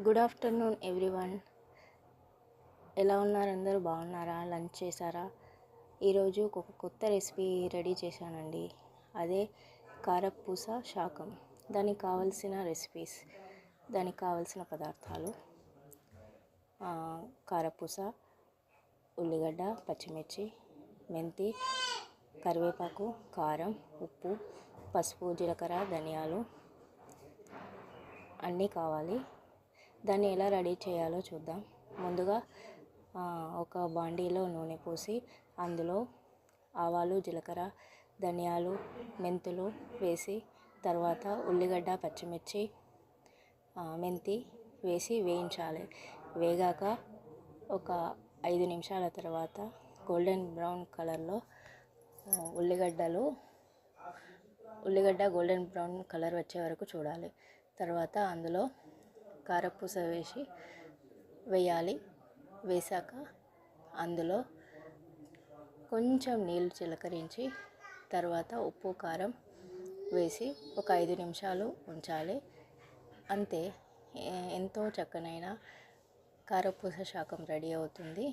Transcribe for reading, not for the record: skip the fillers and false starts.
Good afternoon everyone. ఎలా ఉన్నారు? అందరూ బాగున్నారా? లంచ్ చేశారా? ఈరోజు ఒక కొత్త రెసిపీ రెడీ చేశానండి. అదే కారపూస శాకం. దానికి కావలసిన పదార్థాలు: కారపూస, ఉల్లిగడ్డ, పచ్చిమిర్చి, మెంతి, కరివేపాకు, కారం, ఉప్పు, పసుపు, జీలకర్ర, ధనియాలు అన్నీ కావాలి. దాన్ని ఎలా రెడీ చేయాలో చూద్దాం. ముందుగా ఒక బాండీలో నూనె పోసి అందులో ఆవాలు, జీలకర్ర, ధనియాలు, మెంతులు వేసి తర్వాత ఉల్లిగడ్డ, పచ్చిమిర్చి, మెంతి వేసి వేయించాలి. వేగాక ఒక 5 నిమిషాల తర్వాత గోల్డెన్ బ్రౌన్ కలర్లో ఉల్లిగడ్డ గోల్డెన్ బ్రౌన్ కలర్ వచ్చే వరకు చూడాలి. తర్వాత అందులో కారపూస వేయాలి. వేసాక అందులో కొంచెం నీళ్ళు చిలకరించి తర్వాత ఉప్పు, కారం వేసి ఒక 5 నిమిషాలు ఉంచాలి. అంతే, ఎంతో చక్కనైన కారపూస శాకం రెడీ అవుతుంది.